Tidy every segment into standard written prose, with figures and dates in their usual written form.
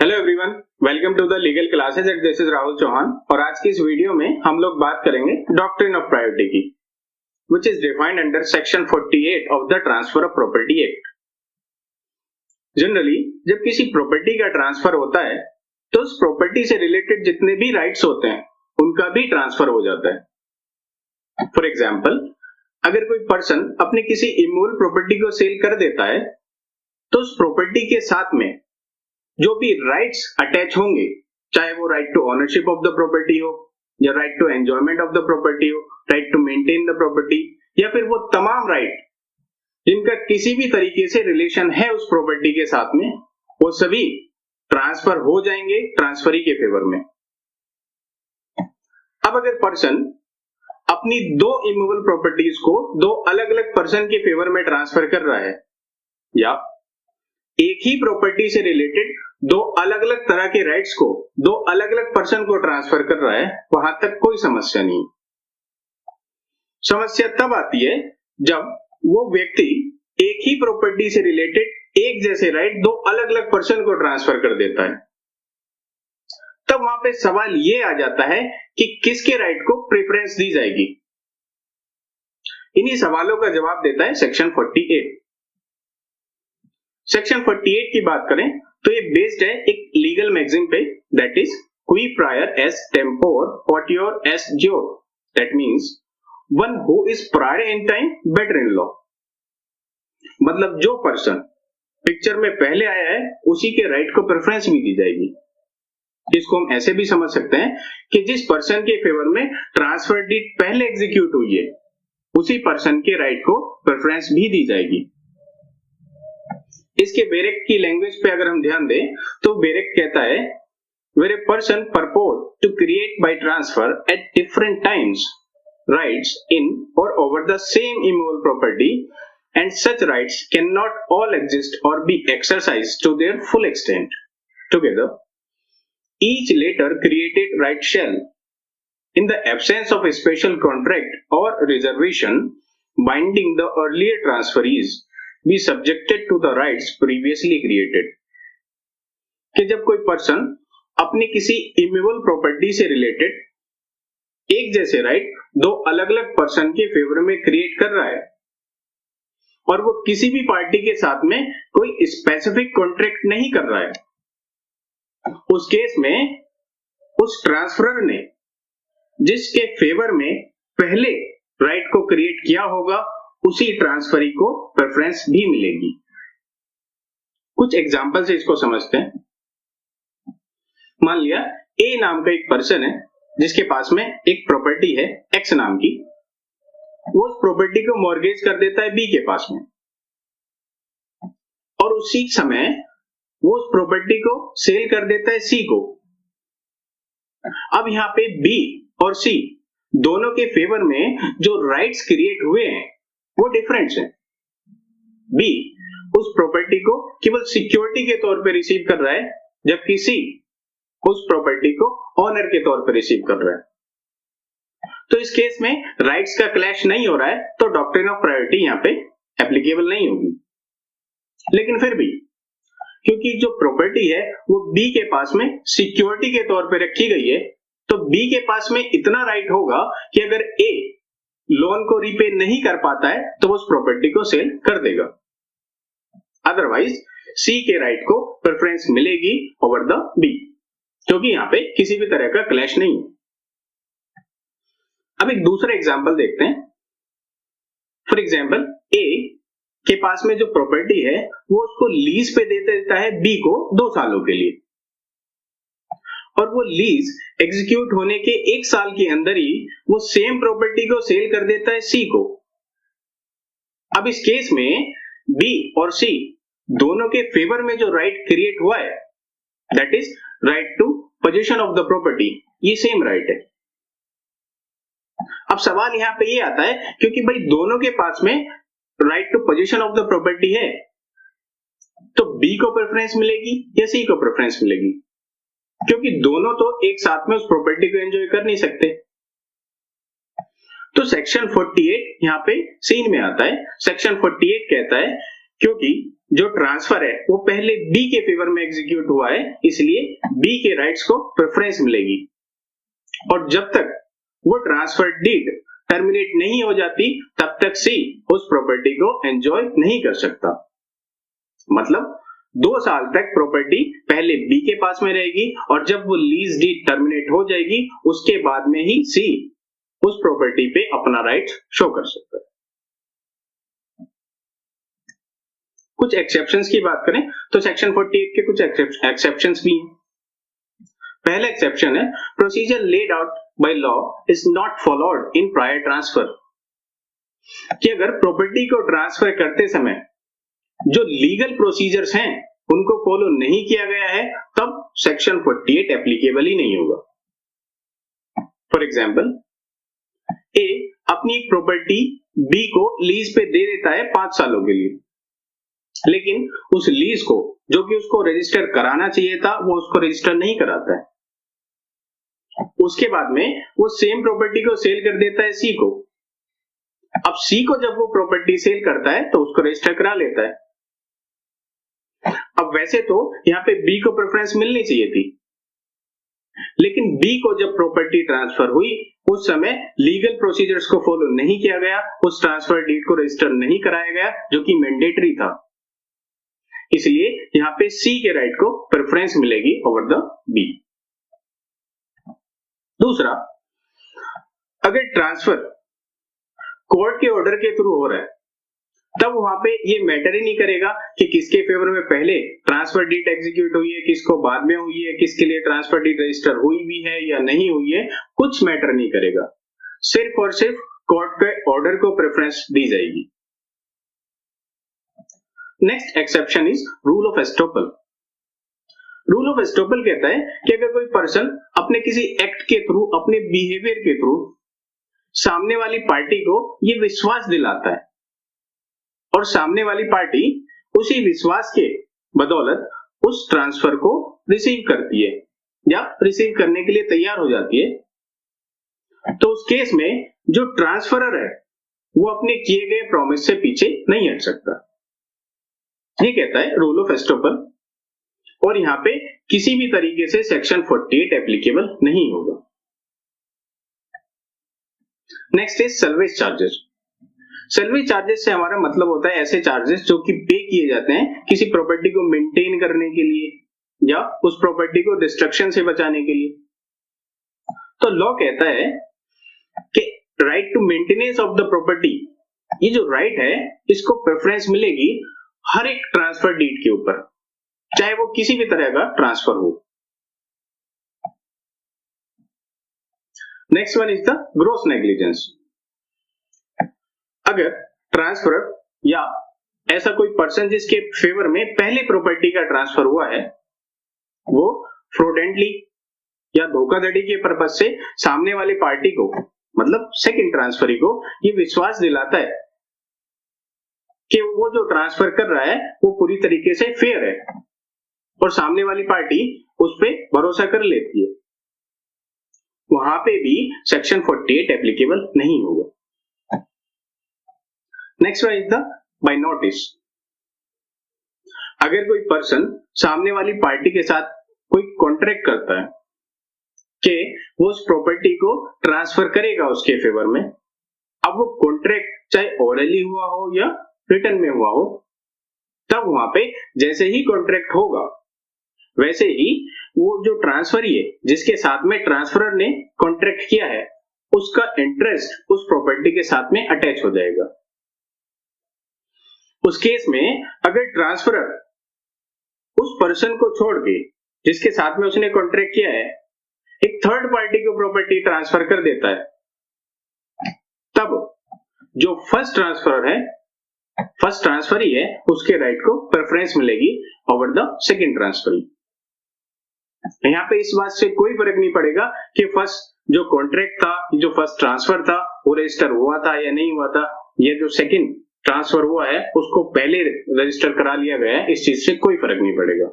Hello everyone, welcome to the legal classes at this is Rahul Chauhan. और आज की इस वीडियो में हम लोग बात करेंगे डॉक्ट्रिन ऑफ प्रायोरिटी की, which is defined under section 48 of the transfer of property act. Generally जब किसी प्रॉपर्टी का ट्रांसफर होता है तो उस प्रॉपर्टी से रिलेटेड जितने भी राइट्स होते हैं उनका भी ट्रांसफर हो जाता है। फॉर एग्जाम्पल, अगर कोई पर्सन अपने किसी इमूवेबल प्रॉपर्टी को सेल कर देता है तो उस प्रॉपर्टी के साथ में जो भी राइट्स अटैच होंगे, चाहे वो right to ownership of the property हो या right to enjoyment of the property हो, right to maintain the property, या फिर वो तमाम राइट जिनका किसी भी तरीके से रिलेशन है उस प्रॉपर्टी के साथ में, वो सभी ट्रांसफर हो जाएंगे ट्रांसफरी के फेवर में। अब अगर पर्सन अपनी दो इमूवेबल प्रॉपर्टीज को दो अलग अलग पर्सन के फेवर में ट्रांसफर कर रहा है, या एक ही प्रॉपर्टी से रिलेटेड दो अलग अलग तरह के राइट्स को दो अलग अलग पर्सन को ट्रांसफर कर रहा है, वहां तक कोई समस्या नहीं। समस्या तब आती है जब वो व्यक्ति एक ही प्रॉपर्टी से रिलेटेड एक जैसे राइट दो अलग अलग पर्सन को ट्रांसफर कर देता है। तब वहां पे सवाल ये आ जाता है कि किसके राइट को प्रेफरेंस दी जाएगी। इन्हीं सवालों का जवाब देता है सेक्शन 48। सेक्शन 48 की बात करें तो ये बेस्ड है एक लीगल मैगजीन पे, दैट इज क्वी प्रायर एस टेम्पोर पोटियोर एस ज्योर। That means one who is prior in time better in law. मतलब जो पर्सन पिक्चर में पहले आया है उसी के राइट को प्रेफरेंस भी दी जाएगी। इसको हम ऐसे भी समझ सकते हैं कि जिस पर्सन के फेवर में ट्रांसफर डीड पहले एग्जीक्यूट हुई है उसी पर्सन के राइट को प्रेफरेंस भी दी जाएगी। इसके बेरेक्ट की लैंग्वेज पे अगर हम ध्यान दें तो बेरेक्ट कहता है, where a person purports to create by transfer at different times rights in or over the same immovable property and such rights can not all exist or be exercised to their full extent together, each later created right shall in the absence of a special contract or reservation binding the earlier transferees be subjected to the rights previously created। कि जब कोई person अपनी किसी immovable property से related एक जैसे right दो अलग अलग पर्सन के फेवर में क्रिएट कर रहा है और वो किसी भी पार्टी के साथ में कोई स्पेसिफिक कॉन्ट्रैक्ट नहीं कर रहा है, उस केस में उस ट्रांसफरर ने जिसके फेवर में पहले राइट को क्रिएट किया होगा उसी ट्रांसफरी को प्रेफरेंस भी मिलेगी। कुछ एग्जांपल से इसको समझते हैं। मान लिया ए नाम का एक पर्सन है जिसके पास में एक प्रॉपर्टी है एक्स नाम की, वो उस प्रॉपर्टी को मॉर्गेज कर देता है बी के पास में और उसी समय वो उस प्रॉपर्टी को सेल कर देता है सी को। अब यहां पे बी और सी दोनों के फेवर में जो राइट्स क्रिएट हुए हैं वो डिफरेंट हैं। बी उस प्रॉपर्टी को केवल सिक्योरिटी के तौर पे रिसीव कर रहा है, जबकि सी उस प्रॉपर्टी को ऑनर के तौर पे रिसीव कर रहा है। तो इस केस में राइट्स का क्लैश नहीं हो रहा है तो डॉक्ट्रिन ऑफ प्रायोरिटी यहां पे एप्लीकेबल नहीं होगी। लेकिन फिर भी क्योंकि जो प्रॉपर्टी है वो बी के पास में सिक्योरिटी के तौर पे रखी गई है, तो बी के पास में इतना राइट होगा कि अगर ए लोन को रीपे नहीं कर पाता है तो वो उस प्रॉपर्टी को सेल कर देगा। अदरवाइज सी के राइट को प्रेफरेंस मिलेगी ओवर द बी, क्योंकि यहां पे किसी भी तरह का क्लैश नहीं है। अब एक दूसरा एग्जांपल देखते हैं। फॉर एग्जांपल, ए के पास में जो प्रॉपर्टी है वो उसको लीज पे दे देता है बी को 2 सालों के लिए, और वो लीज एग्जीक्यूट होने के 1 साल के अंदर ही वो सेम प्रॉपर्टी को सेल कर देता है सी को। अब इस केस में बी और सी दोनों के फेवर में जो राइट क्रिएट हुआ है, that is right to possession of the property, ये सेम राइट है। अब सवाल यहां पे ये आता है, क्योंकि भाई दोनों के पास में right to possession of the property है, तो बी को प्रेफरेंस मिलेगी या सी को प्रेफरेंस मिलेगी, क्योंकि दोनों तो एक साथ में उस प्रॉपर्टी को एंजॉय कर नहीं सकते। तो सेक्शन 48 यहां पे सीन में आता है। सेक्शन 48 कहता है क्योंकि जो ट्रांसफर है वो पहले बी के फेवर में एग्जीक्यूट हुआ है, इसलिए बी के राइट्स को प्रेफरेंस मिलेगी। और जब तक वो ट्रांसफर डीड टर्मिनेट नहीं हो जाती तब तक सी उस प्रॉपर्टी को एंजॉय नहीं कर सकता। मतलब 2 साल तक प्रॉपर्टी पहले बी के पास में रहेगी और जब वो लीज डीड टर्मिनेट हो जाएगी उसके बाद में ही सी उस प्रॉपर्टी पे अपना राइट शो कर सकता है। कुछ एक्सेप्शंस की बात करें तो सेक्शन 48 के कुछ एक्सेप्शंस भी हैं। पहला एक्सेप्शन है, procedure laid out by law is not followed in prior transfer. कि अगर प्रॉपर्टी को ट्रांसफर करते समय जो लीगल प्रोसीजर्स हैं उनको फॉलो नहीं किया गया है तब सेक्शन 48 एप्लीकेबल ही नहीं होगा। फॉर एग्जाम्पल, ए अपनी एक प्रॉपर्टी बी को लीज पे दे देता है 5 सालों के लिए, लेकिन उस लीज को जो कि उसको रजिस्टर कराना चाहिए था वो उसको रजिस्टर नहीं कराता है। उसके बाद में वो सेम प्रॉपर्टी को सेल कर देता है सी को। अब सी को जब वो प्रॉपर्टी सेल करता है तो उसको रजिस्टर करा लेता है। अब वैसे तो यहां पे बी को प्रेफरेंस मिलनी चाहिए थी, लेकिन बी को जब प्रॉपर्टी ट्रांसफर हुई उस समय लीगल प्रोसीजर्स को फॉलो नहीं किया गया, उस ट्रांसफर डीड को रजिस्टर नहीं कराया गया जो कि मैंडेटरी था, इसलिए यहां पे सी के राइट को प्रेफरेंस मिलेगी ओवर द बी। दूसरा, अगर ट्रांसफर कोर्ट के ऑर्डर के थ्रू हो रहा है तब वहां पे ये मैटर ही नहीं करेगा कि किसके फेवर में पहले ट्रांसफर डीड एग्जीक्यूट हुई है, किसको बाद में हुई है, किसके लिए ट्रांसफर डीड रजिस्टर हुई भी है या नहीं हुई है, कुछ मैटर नहीं करेगा। सिर्फ और सिर्फ कोर्ट के ऑर्डर को प्रेफरेंस दी जाएगी। Next exception is rule of estoppel. Rule of estoppel कहता है कि अगर कोई पर्सन अपने किसी एक्ट के थ्रू, अपने बिहेवियर के थ्रू सामने वाली पार्टी को ये विश्वास दिलाता है और सामने वाली पार्टी उसी विश्वास के बदौलत उस ट्रांसफर को रिसीव करती है या रिसीव करने के लिए तैयार हो जाती है, तो उस केस में जो ट्रांसफरर है वो अपने किए गए प्रॉमिस से पीछे नहीं हट सकता। ये कहता है रूल ऑफ एस्टोपल, और यहां पे किसी भी तरीके से सेक्शन 48 एप्लीकेबल नहीं होगा। Next is service charges. Service charges से हमारा मतलब होता है ऐसे चार्जेस जो कि पे किए जाते हैं किसी प्रॉपर्टी को मेंटेन करने के लिए या उस प्रॉपर्टी को डिस्ट्रक्शन से बचाने के लिए। तो लॉ कहता है कि right to maintenance of the property, ये जो राइट है इसको प्रेफरेंस मिलेगी हर एक ट्रांसफर डीड के ऊपर, चाहे वो किसी भी तरह का ट्रांसफर हो। Next one is the gross negligence. अगर ट्रांसफर या ऐसा कोई पर्सन जिसके फेवर में पहले प्रॉपर्टी का ट्रांसफर हुआ है वो फ्रॉडेंटली या धोखाधड़ी के पर्पज से सामने वाली पार्टी को, मतलब सेकंड ट्रांसफरी को, ये विश्वास दिलाता है कि वो जो ट्रांसफर कर रहा है वो पूरी तरीके से फेयर है और सामने वाली पार्टी उस पे भरोसा कर लेती है, वहां पे भी सेक्शन 48 एप्लीकेबल नहीं होगा। Next one is the by notice. अगर कोई पर्सन सामने वाली पार्टी के साथ कोई कॉन्ट्रैक्ट करता है कि वो उस प्रॉपर्टी को ट्रांसफर करेगा उसके फेवर में, अब वो कॉन्ट्रैक्ट चाहे ओरली हुआ हो या रिटर्न में हुआ हो, तब वहां पे जैसे ही कॉन्ट्रैक्ट होगा वैसे ही वो जो ट्रांसफरी है जिसके साथ में ट्रांसफरर ने कॉन्ट्रैक्ट किया है उसका इंटरेस्ट उस प्रॉपर्टी के साथ में अटैच हो जाएगा। उस केस में अगर ट्रांसफरर उस पर्सन को छोड़ के जिसके साथ में उसने कॉन्ट्रैक्ट किया है एक थर्ड पार्टी को प्रॉपर्टी ट्रांसफर कर देता है, तब जो फर्स्ट ट्रांसफरर है, फर्स्ट ट्रांसफरी है, उसके राइट को प्रेफरेंस मिलेगी ओवर द सेकंड ट्रांसफरी। यहाँ पे इस बात से कोई फर्क नहीं पड़ेगा कि फर्स्ट जो कॉन्ट्रैक्ट था, जो फर्स्ट ट्रांसफर था वो रजिस्टर हुआ था या नहीं हुआ था, ये जो सेकंड ट्रांसफर हुआ है उसको पहले रजिस्टर करा लिया गया है, इस चीज से कोई फर्क नहीं पड़ेगा।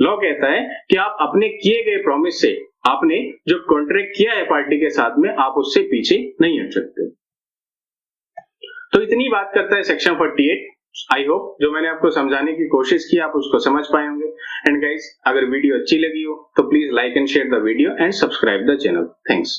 लॉ कहता है कि आप अपने किए गए प्रॉमिस से, आपने जो कॉन्ट्रैक्ट किया है पार्टी के साथ में, आप उससे पीछे नहीं हट सकते। तो इतनी बात करता है सेक्शन 48 आई होप जो मैंने आपको समझाने की कोशिश की आप उसको समझ पाए होंगे। एंड गाइस, अगर वीडियो अच्छी लगी हो तो please like and share the video and subscribe the channel. Thanks.